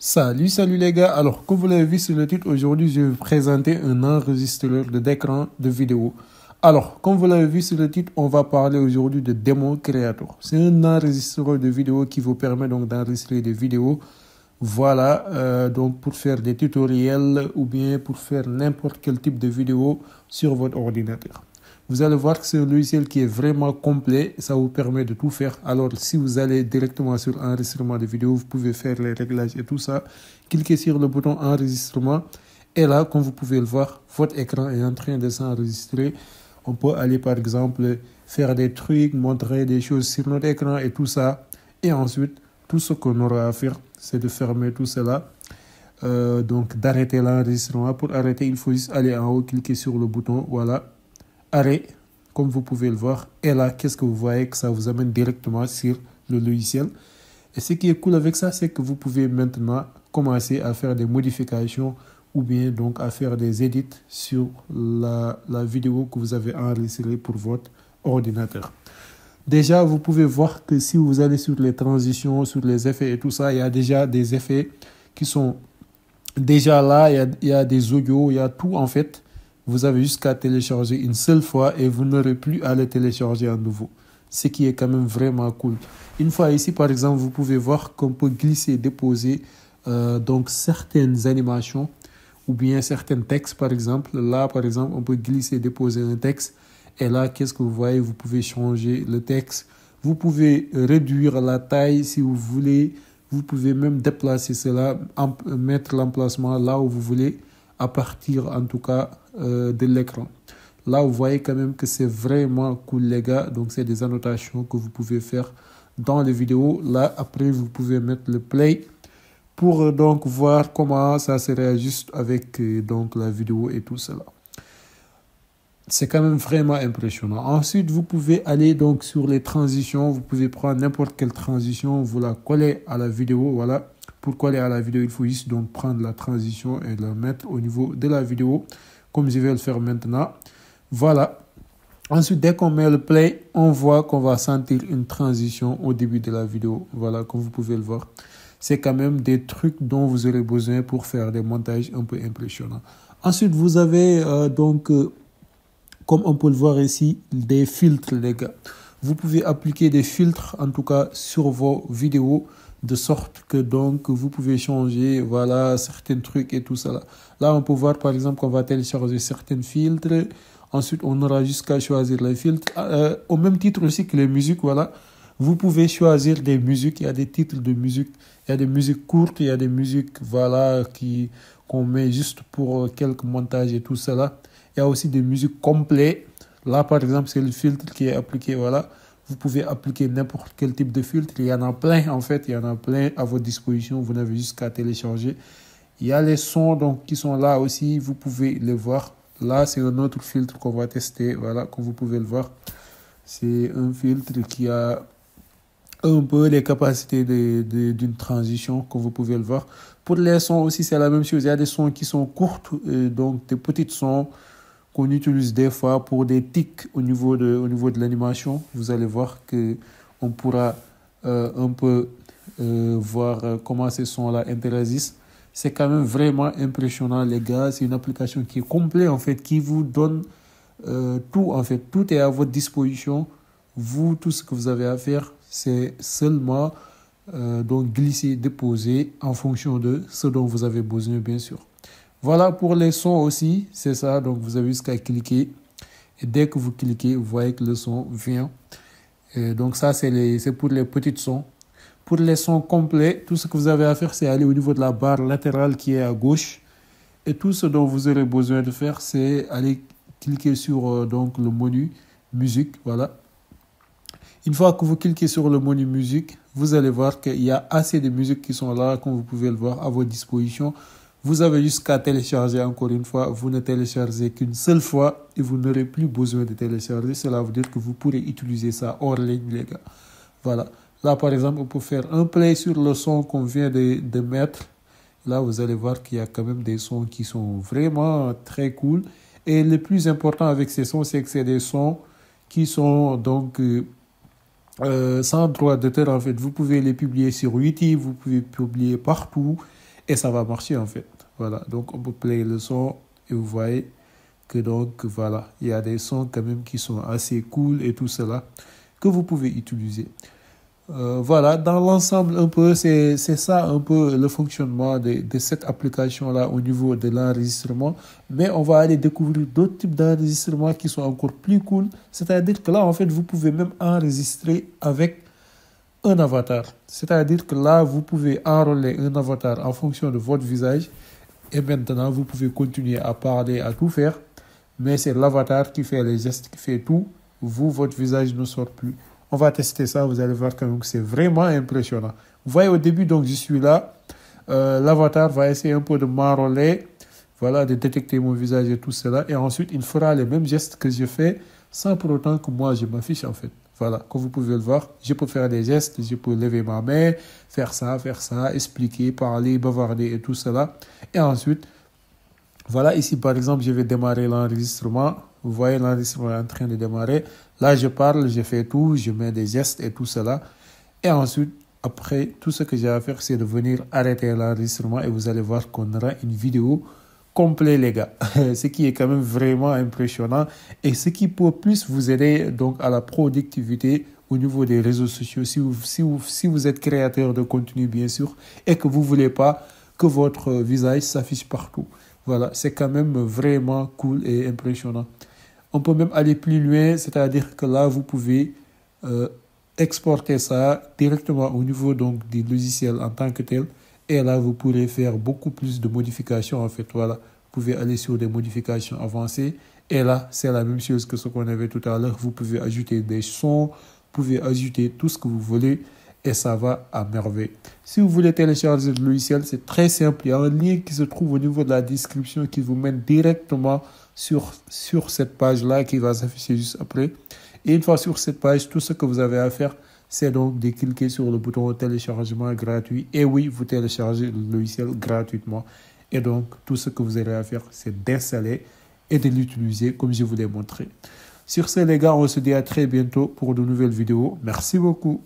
Salut les gars. Alors, comme vous l'avez vu sur le titre, aujourd'hui, je vais vous présenter un enregistreur d'écran de vidéo. Alors, comme vous l'avez vu sur le titre, on va parler aujourd'hui de Demo Creator. C'est un enregistreur de vidéo qui vous permet donc d'enregistrer des vidéos. Voilà, donc pour faire des tutoriels ou bien pour faire n'importe quel type de vidéo sur votre ordinateur. Vous allez voir que c'est un logiciel qui est vraiment complet. Ça vous permet de tout faire. Alors, si vous allez directement sur enregistrement de vidéo, vous pouvez faire les réglages et tout ça. Cliquez sur le bouton enregistrement. Et là, comme vous pouvez le voir, votre écran est en train de s'enregistrer. On peut aller, par exemple, faire des trucs, montrer des choses sur notre écran et tout ça. Et ensuite, tout ce qu'on aura à faire, c'est de fermer tout cela. Donc, d'arrêter l'enregistrement. Pour arrêter, il faut juste aller en haut, cliquer sur le bouton. Voilà. Arrêt, comme vous pouvez le voir. Et là, qu'est-ce que vous voyez? Que ça vous amène directement sur le logiciel. Et ce qui est cool avec ça, c'est que vous pouvez maintenant commencer à faire des modifications ou bien donc à faire des edits sur la vidéo que vous avez enregistrée pour votre ordinateur. Déjà, vous pouvez voir que si vous allez sur les transitions, sur les effets et tout ça, il y a déjà des effets qui sont déjà là. Il y a des audios, il y a tout en fait. Vous avez juste qu'à télécharger une seule fois et vous n'aurez plus à le télécharger à nouveau. Ce qui est quand même vraiment cool. Une fois ici, par exemple, vous pouvez voir qu'on peut glisser, déposer donc certaines animations ou bien certains textes, par exemple. Là, par exemple, on peut glisser, déposer un texte. Et là, qu'est-ce que vous voyez? Vous pouvez changer le texte. Vous pouvez réduire la taille si vous voulez. Vous pouvez même déplacer cela, mettre l'emplacement là où vous voulez, à partir en tout cas de l'écran. Là, vous voyez quand même que c'est vraiment cool les gars. Donc, c'est des annotations que vous pouvez faire dans les vidéos. Là, après, vous pouvez mettre le play pour donc voir comment ça se réajuste avec donc la vidéo et tout cela. C'est quand même vraiment impressionnant. Ensuite, vous pouvez aller donc sur les transitions. Vous pouvez prendre n'importe quelle transition, vous la collez à la vidéo. Voilà. Pour coller à la vidéo, il faut juste donc prendre la transition et la mettre au niveau de la vidéo, comme je vais le faire maintenant. Voilà. Ensuite, dès qu'on met le play, on voit qu'on va sentir une transition au début de la vidéo. Voilà, comme vous pouvez le voir. C'est quand même des trucs dont vous aurez besoin pour faire des montages un peu impressionnants. Ensuite, vous avez comme on peut le voir ici, des filtres, les gars. Vous pouvez appliquer des filtres, en tout cas, sur vos vidéos, de sorte que donc vous pouvez changer, voilà, certains trucs et tout ça. Là, on peut voir, par exemple, qu'on va télécharger certains filtres. Ensuite, on aura jusqu'à choisir les filtres. Au même titre aussi que les musiques, voilà. Vous pouvez choisir des musiques. Il y a des titres de musique. Il y a des musiques courtes. Il y a des musiques, voilà, qu'on met juste pour quelques montages et tout cela. Il y a aussi des musiques complètes. Là, par exemple, c'est le filtre qui est appliqué. Voilà. Vous pouvez appliquer n'importe quel type de filtre. Il y en a plein, en fait. Il y en a plein à votre disposition. Vous n'avez juste qu'à télécharger. Il y a les sons donc, qui sont là aussi. Vous pouvez les voir. Là, c'est un autre filtre qu'on va tester. Voilà, comme vous pouvez le voir. C'est un filtre qui a un peu les capacités d'une transition, comme vous pouvez le voir. Pour les sons aussi, c'est la même chose. Il y a des sons qui sont courts, donc des petits sons qu'on utilise des fois pour des tics au niveau de l'animation. Vous allez voir qu'on pourra un peu voir comment ces sons-là interagissent. C'est quand même vraiment impressionnant, les gars. C'est une application qui est complète, en fait, qui vous donne tout, en fait. Tout est à votre disposition. Vous, tout ce que vous avez à faire, c'est seulement donc glisser, déposer en fonction de ce dont vous avez besoin, bien sûr. Voilà pour les sons aussi, c'est ça. Donc, vous avez jusqu'à cliquer. Et dès que vous cliquez, vous voyez que le son vient. Et donc, ça, c'est pour les petits sons. Pour les sons complets, tout ce que vous avez à faire, c'est aller au niveau de la barre latérale qui est à gauche. Et tout ce dont vous aurez besoin de faire, c'est aller cliquer sur donc, le menu musique. Voilà. Une fois que vous cliquez sur le menu musique, vous allez voir qu'il y a assez de musiques qui sont là, comme vous pouvez le voir, à votre disposition. Vous avez jusqu'à télécharger encore une fois. Vous ne téléchargez qu'une seule fois et vous n'aurez plus besoin de télécharger. Cela veut dire que vous pourrez utiliser ça hors ligne, les gars. Voilà. Là, par exemple, on peut faire un play sur le son qu'on vient de mettre. Là, vous allez voir qu'il y a quand même des sons qui sont vraiment très cool. Et le plus important avec ces sons, c'est que c'est des sons qui sont donc sans droit d'auteur. En fait, vous pouvez les publier sur YouTube, vous pouvez publier partout. et ça va marcher en fait. Voilà, donc on peut play le son et vous voyez que donc voilà, il y a des sons quand même qui sont assez cool et tout cela que vous pouvez utiliser. Voilà, dans l'ensemble un peu, c'est ça un peu le fonctionnement de cette application-là au niveau de l'enregistrement. Mais on va aller découvrir d'autres types d'enregistrements qui sont encore plus cool. C'est-à-dire que là, en fait, vous pouvez même enregistrer avec un avatar. C'est-à-dire que là, vous pouvez enrôler un avatar en fonction de votre visage. Et maintenant, vous pouvez continuer à parler, à tout faire. Mais c'est l'avatar qui fait les gestes, qui fait tout. Vous, votre visage ne sort plus. On va tester ça, vous allez voir quand même que c'est vraiment impressionnant. Vous voyez au début, donc je suis là. L'avatar va essayer un peu de m'enrôler, voilà, de détecter mon visage et tout cela. Et ensuite, il fera les mêmes gestes que je fais sans pour autant que moi je m'affiche en fait. Voilà, comme vous pouvez le voir, je peux faire des gestes, je peux lever ma main, faire ça, expliquer, parler, bavarder et tout cela. Et ensuite, voilà, ici par exemple, je vais démarrer l'enregistrement. Vous voyez, l'enregistrement est en train de démarrer. Là, je parle, je fais tout, je mets des gestes et tout cela. Et ensuite, après, tout ce que j'ai à faire, c'est de venir arrêter l'enregistrement et vous allez voir qu'on aura une vidéo complète, les gars. Ce qui est quand même vraiment impressionnant et ce qui peut plus vous aider donc à la productivité au niveau des réseaux sociaux. Si vous êtes créateur de contenu, bien sûr, et que vous ne voulez pas que votre visage s'affiche partout. Voilà, c'est quand même vraiment cool et impressionnant. On peut même aller plus loin, c'est-à-dire que là, vous pouvez exporter ça directement au niveau donc, du logiciel en tant que tel. Et là, vous pourrez faire beaucoup plus de modifications en fait. Voilà, vous pouvez aller sur des modifications avancées. Et là, c'est la même chose que ce qu'on avait tout à l'heure. Vous pouvez ajouter des sons, vous pouvez ajouter tout ce que vous voulez. Et ça va à merveille. Si vous voulez télécharger le logiciel, c'est très simple. Il y a un lien qui se trouve au niveau de la description qui vous mène directement sur cette page-là qui va s'afficher juste après. Et une fois sur cette page, tout ce que vous avez à faire, c'est donc de cliquer sur le bouton téléchargement gratuit. Et oui, vous téléchargez le logiciel gratuitement. Et donc, tout ce que vous avez à faire, c'est d'installer et de l'utiliser comme je vous l'ai montré. Sur ce, les gars, on se dit à très bientôt pour de nouvelles vidéos. Merci beaucoup.